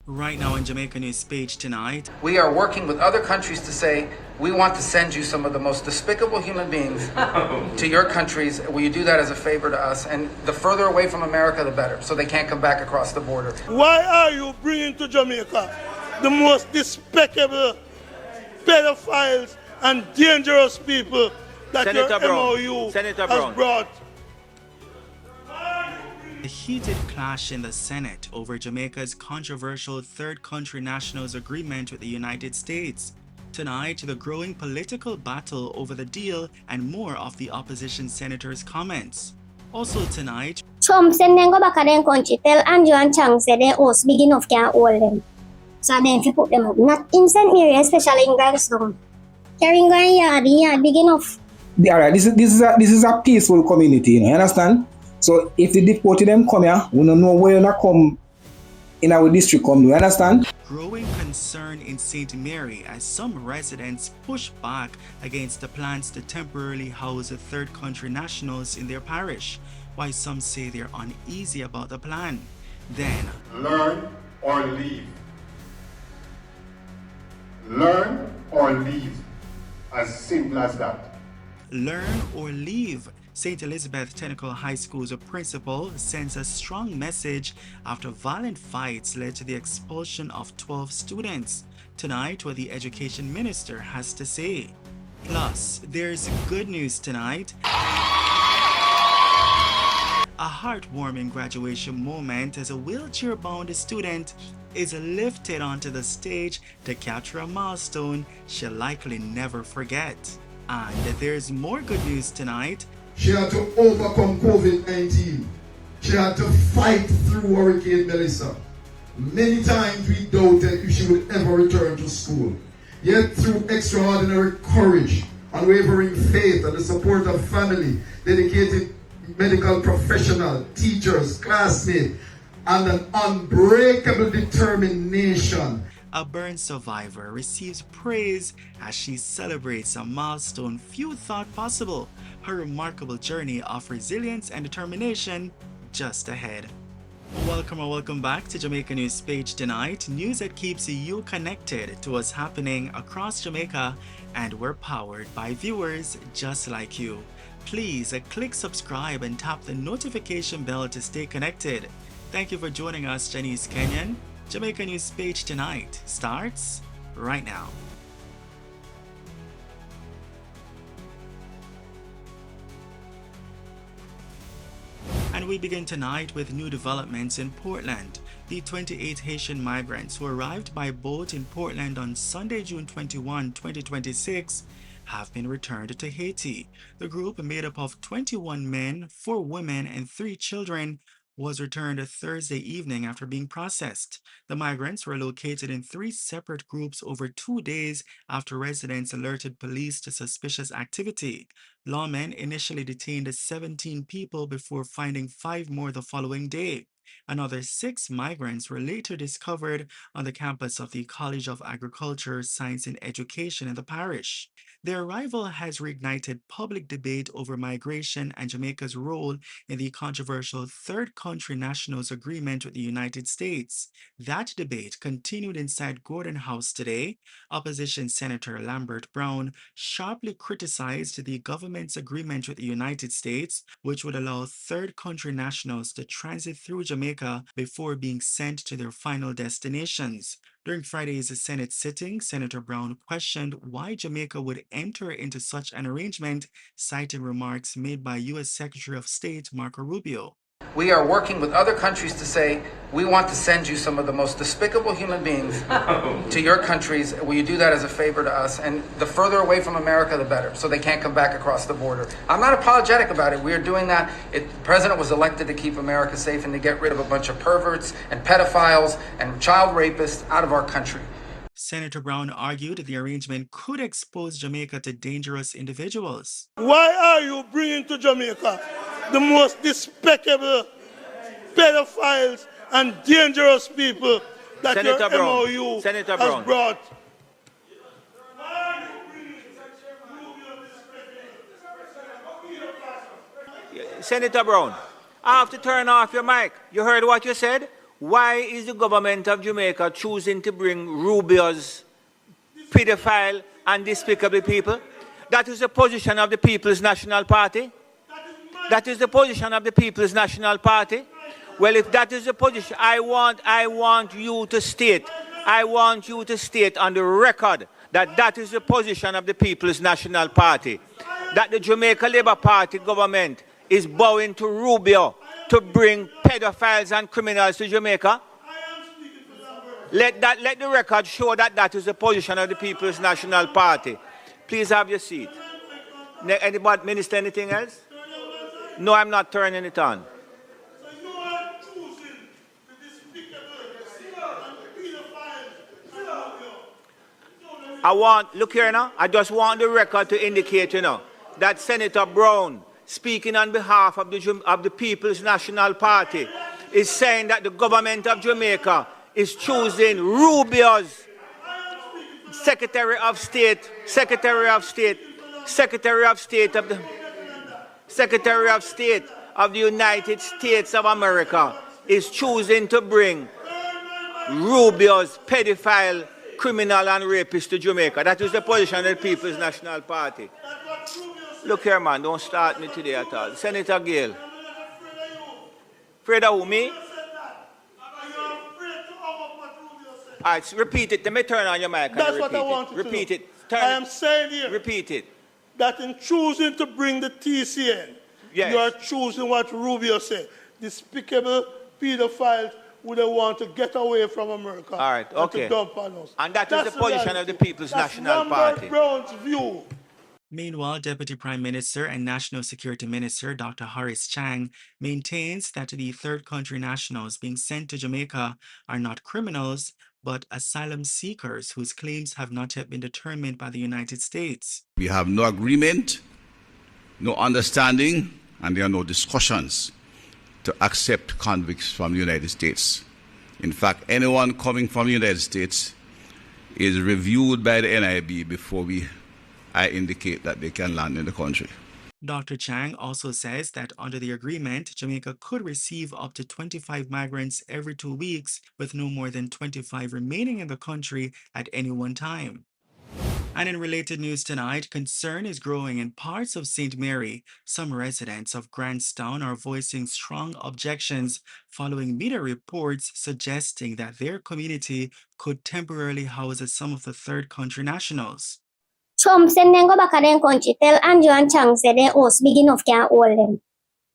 Right now on Jamaica News Page tonight. We are working with other countries to say, we want to send you some of the most despicable human beings to your countries. Will you do that as a favor to us? And the further away from America, the better, so they can't come back across the border. Why are you bringing to Jamaica the most despicable, pedophiles and dangerous people that Senator your Brown. MOU Senator has Brown. brought? A heated clash in the Senate over Jamaica's controversial third country nationals agreement with the United States. Tonight, the growing political battle over the deal and more of the opposition senators' comments. Also tonight, Trump send them go back to their country, tell Andrew and Chang say their house big enough can hold them. So then if you put them up, not in St. Mary, especially in Granstown. Carrying Grand Yard, the yard big enough. Alright, this is a peaceful community, you understand? So if the deported them come here, we don't know where they come in our district come, do you understand? growing concern in St. Mary as some residents push back against the plans to temporarily house the third country nationals in their parish, while some say they're uneasy about the plan. Then, learn or leave. Learn or leave. As simple as that. learn or leave. St. Elizabeth Technical High School's principal sends a strong message after violent fights led to the expulsion of 12 students. Tonight, what the education minister has to say. Plus, there's good news tonight. A heartwarming graduation moment as a wheelchair-bound student is lifted onto the stage to capture a milestone she'll likely never forget. And there's more good news tonight. She had to overcome COVID-19. She had to fight through Hurricane Melissa. Many times we doubted if she would ever return to school. Yet through extraordinary courage, unwavering faith, and the support of family, dedicated medical professional, teachers, classmates, and an unbreakable determination, a burn survivor receives praise as she celebrates a milestone few thought possible, her remarkable journey of resilience and determination just ahead. Welcome back to Jamaica News Page tonight, news that keeps you connected to what's happening across Jamaica, and we're powered by viewers just like you. Please click subscribe and tap the notification bell to stay connected. Thank you for joining us, Janice Kenyon. Jamaica News Page tonight starts right now. And we begin tonight with new developments in Portland. The 28 Haitian migrants who arrived by boat in Portland on Sunday, June 21, 2026, have been returned to Haiti. The group, made up of 21 men, 4 women, and 3 children, was returned Thursday evening after being processed. The migrants were located in 3 separate groups over 2 days after residents alerted police to suspicious activity. Lawmen initially detained 17 people before finding 5 more the following day. Another 6 migrants were later discovered on the campus of the College of Agriculture, Science and Education in the parish. Their arrival has reignited public debate over migration and Jamaica's role in the controversial Third Country Nationals Agreement with the United States. That debate continued inside Gordon House today. Opposition Senator Lambert Brown sharply criticized the government's agreement with the United States, which would allow third country nationals to transit through Jamaica before being sent to their final destinations. During Friday's Senate sitting, Senator Brown questioned why Jamaica would enter into such an arrangement, citing remarks made by U.S. Secretary of State Marco Rubio. We are working with other countries to say, we want to send you some of the most despicable human beings to your countries. Will you do that as a favor to us? And the further away from America, the better, so they can't come back across the border. I'm not apologetic about it. We are doing that. The president was elected to keep America safe and to get rid of a bunch of perverts and pedophiles and child rapists out of our country. Senator Brown argued the arrangement could expose Jamaica to dangerous individuals. Why are you bringing to Jamaica the most despicable, pedophiles and dangerous people that Senator your Brown. MOU Senator has Brown. brought? Senator Brown, I have to turn off your mic. You heard what you said? Why is the government of Jamaica choosing to bring Rubio's pedophile and despicable people? That is the position of the People's National Party. That is the position of the People's National Party. Well, if that is the position, I want you to state on the record that that is the position of the People's National Party. That the Jamaica Labour Party government is bowing to Rubio to bring pedophiles and criminals to Jamaica. Let the record show that that is the position of the People's National Party. Please have your seat. Anybody, Minister, anything else? No, I'm not turning it on. Look here now, I just want the record to indicate, that Senator Brown, speaking on behalf of the People's National Party, is saying that the government of Jamaica is choosing Rubio's Secretary of State of the United States of America is choosing to bring Rubio's pedophile, criminal and rapist to Jamaica. That is the position of the People's National Party. Look here, man, don't start me today at all. Senator Gale. Afraid of who, me? All right, repeat it. Let me turn on your mic. That's what I want you to repeat know. it. I am saying here Repeat it. that in choosing to bring the TCN, Yes. you are choosing what Rubio said. Despicable pedophiles would want to get away from America. All right, okay. And to dump on us. And that is the position of the People's National Party. Brown's view. Meanwhile, Deputy Prime Minister and National Security Minister Dr. Horace Chang maintains that the third country nationals being sent to Jamaica are not criminals, but asylum seekers whose claims have not yet been determined by the United States. We have no agreement, no understanding, and there are no discussions to accept convicts from the United States. In fact, anyone coming from the United States is reviewed by the NIB before I indicate that they can land in the country. Dr. Chang also says that under the agreement, Jamaica could receive up to 25 migrants every 2 weeks, with no more than 25 remaining in the country at any one time. And in related news tonight, concern is growing in parts of St. Mary. Some residents of Grantstown are voicing strong objections following media reports suggesting that their community could temporarily house some of the third country nationals. Trump send them go back to their country. Tell Andrew and Chang say their house big enough can hold them.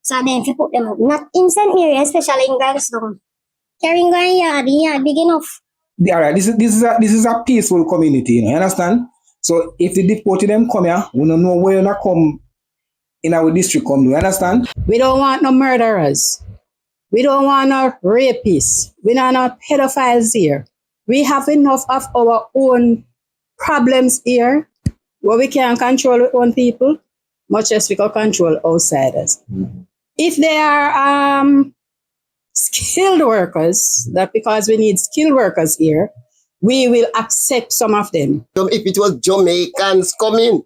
So then if you put them up, not in St. Mary, especially in Grantstown. Carrying going yard big enough. All right, this is a peaceful community, you understand? So if the deported them come here, we don't know where they come in our district come, do you understand? We don't want no murderers. We don't want no rapists. We don't want no pedophiles here. We have enough of our own problems here where we can't control our own people, much as we can control outsiders. Mm-hmm. If they are skilled workers, that because we need skilled workers here, we will accept some of them. If it was Jamaicans coming,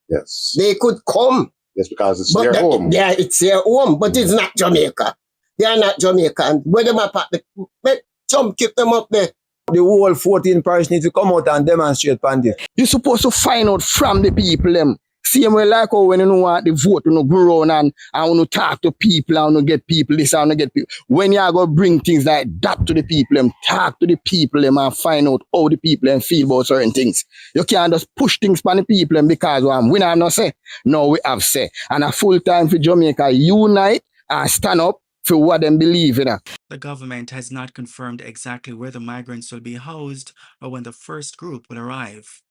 Yes. they could come. Yes, because it's their home. Yeah, it's their home, but it's not Jamaica. They are not Jamaican. Where them up at the Trump keep them up there. The whole 14 parish need to come out and demonstrate on this. You're supposed to find out from the people them. Same way like how when you know want the vote, you know, go around and want to talk to people, and want to get people this, and want to get people. When you are going to bring things like that to the people, them, talk to the people them and find out how the people them feel about certain things. You can't just push things on the people them because we have no say. No, we have say. And a full time for Jamaica unite and stand up for what them believe in. The government has not confirmed exactly where the migrants will be housed or when the first group will arrive.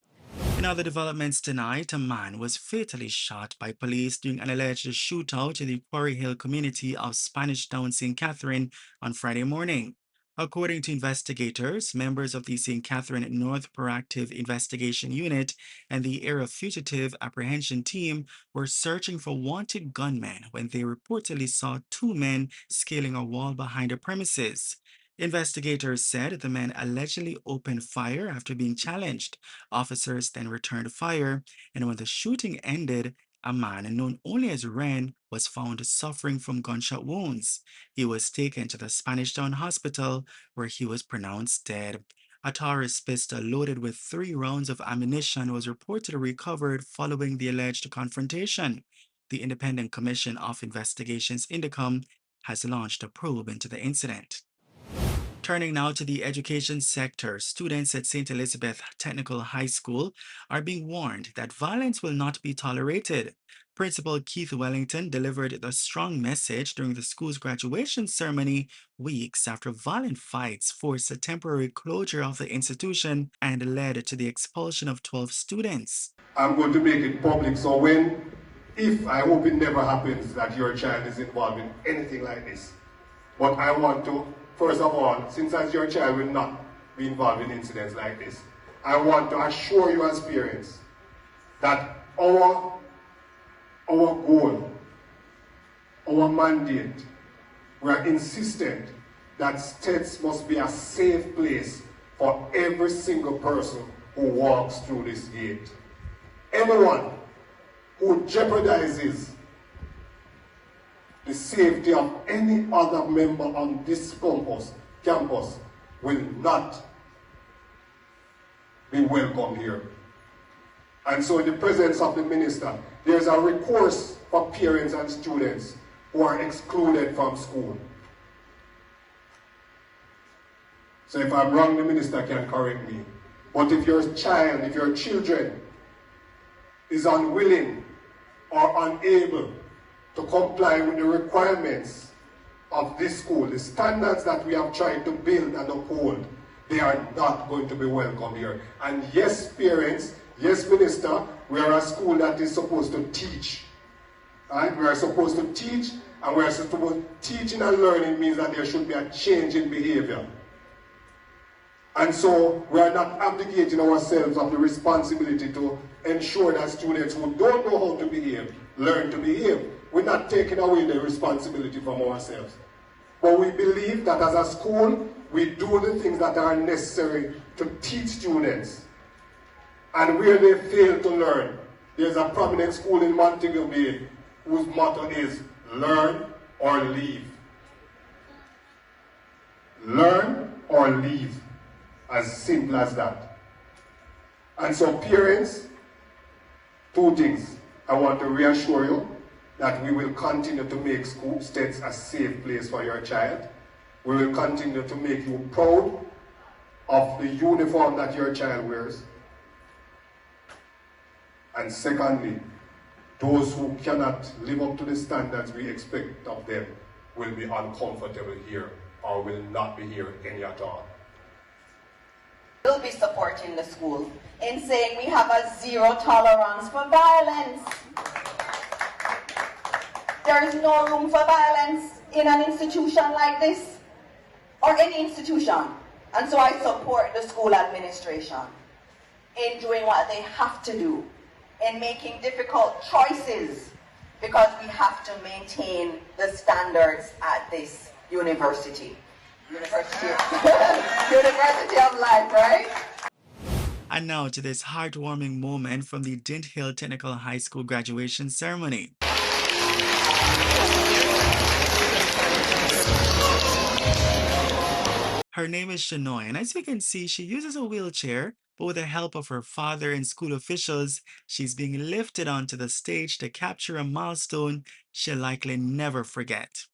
In other developments tonight, a man was fatally shot by police during an alleged shootout in the Quarry Hill community of Spanish Town, St. Catherine on Friday morning. According to investigators, members of the St. Catherine North Proactive Investigation Unit and the Area Fugitive Apprehension Team were searching for wanted gunmen when they reportedly saw two men scaling a wall behind the premises. Investigators said the men allegedly opened fire after being challenged. Officers then returned fire, and when the shooting ended, A man known only as Ren was found suffering from gunshot wounds. He was taken to the Spanish Town Hospital where he was pronounced dead. A Taurus pistol loaded with 3 rounds of ammunition was reportedly recovered following the alleged confrontation. The Independent Commission of Investigations Indicom has launched a probe into the incident. Turning now to the education sector, students at St. Elizabeth Technical High School are being warned that violence will not be tolerated. Principal Keith Wellington delivered the strong message during the school's graduation ceremony weeks after violent fights forced a temporary closure of the institution and led to the expulsion of 12 students. I'm going to make it public, so I hope it never happens that your child is involved in anything like this. But I want to, first of all, since as your child will not be involved in incidents like this, I want to assure you as parents that our goal, our mandate, we are insistent that states must be a safe place for every single person who walks through this gate. Anyone who jeopardizes the safety of any other member on this campus will not be welcome here. And so in the presence of the minister, there's a recourse for parents and students who are excluded from school. So if I'm wrong, the minister can correct me. But if your child, if your children is unwilling or unable to comply with the requirements of this school, the standards that we have tried to build and uphold, they are not going to be welcome here. And yes, parents, yes, minister, we are a school that is supposed to teach. Right? We are supposed to teach, and we are supposed to teaching and learning means that there should be a change in behavior. And so we are not abdicating ourselves of the responsibility to ensure that students who don't know how to behave learn to behave. We're not taking away the responsibility from ourselves. But we believe that as a school, we do the things that are necessary to teach students. And where they fail to learn, there's a prominent school in Montego Bay whose motto is learn or leave. Learn or leave. As simple as that. And so parents, 2 things. I want to reassure you that we will continue to make school states a safe place for your child. We will continue to make you proud of the uniform that your child wears. And secondly, those who cannot live up to the standards we expect of them will be uncomfortable here or will not be here any at all. We'll be supporting the school in saying we have a zero tolerance for violence. There is no room for violence in an institution like this or any institution. And so I support the school administration in doing what they have to do, in making difficult choices, because we have to maintain the standards at this university. University of Life, right? And now to this heartwarming moment from the Dint Hill Technical High School graduation ceremony. Her name is Shanoy, and as you can see, she uses a wheelchair, but with the help of her father and school officials, she's being lifted onto the stage to capture a milestone she'll likely never forget.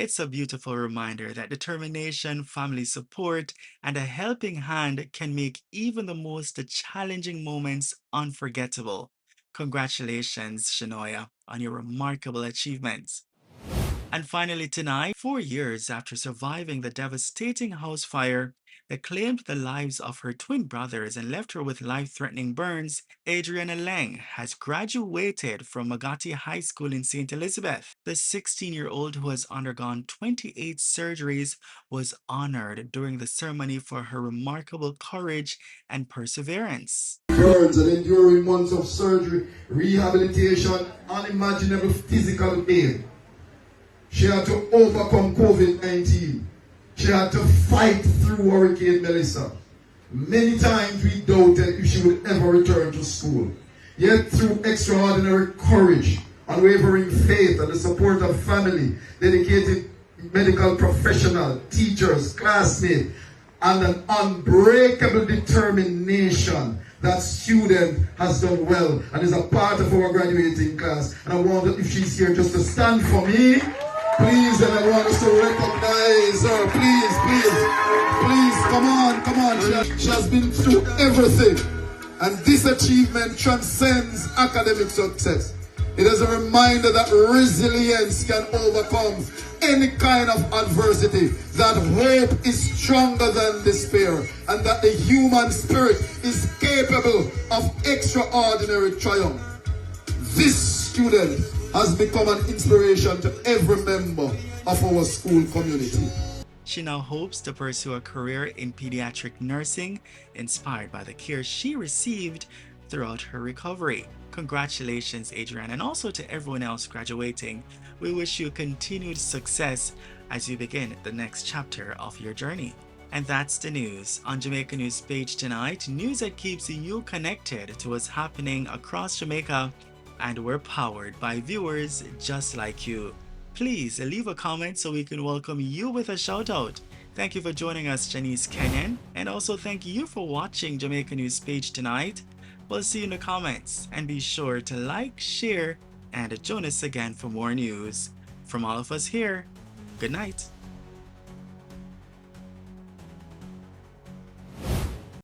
It's a beautiful reminder that determination, family support, and a helping hand can make even the most challenging moments unforgettable. Congratulations, Shanoya, on your remarkable achievements. And finally tonight, 4 years after surviving the devastating house fire that claimed the lives of her twin brothers and left her with life-threatening burns, Adriana Lang has graduated from Magati High School in St. Elizabeth. The 16-year-old who has undergone 28 surgeries was honored during the ceremony for her remarkable courage and perseverance. Burns and enduring months of surgery, rehabilitation, unimaginable physical pain. She had to overcome COVID-19. She had to fight through Hurricane Melissa. Many times we doubted if she would ever return to school. Yet through extraordinary courage, unwavering faith, and the support of family, dedicated medical professionals, teachers, classmates, and an unbreakable determination, that student has done well and is a part of our graduating class. And I wonder if she's here just to stand for me. Please, and I want us to recognize her. Please, come on. She has been through everything. And this achievement transcends academic success. It is a reminder that resilience can overcome any kind of adversity, that hope is stronger than despair, and that the human spirit is capable of extraordinary triumph. This student has become an inspiration to every member of our school community. She now hopes to pursue a career in pediatric nursing, inspired by the care she received throughout her recovery. Congratulations, Adriana, and also to everyone else graduating. We wish you continued success as you begin the next chapter of your journey. And that's the news on Jamaica News Page tonight. News that keeps you connected to what's happening across Jamaica, and we're powered by viewers just like you. Please leave a comment so we can welcome you with a shout out. Thank you for joining us, Janice Kenyon, and also thank you for watching Jamaica News Page tonight. We'll see you in the comments, and be sure to like, share, and join us again for more news. From all of us here, good night.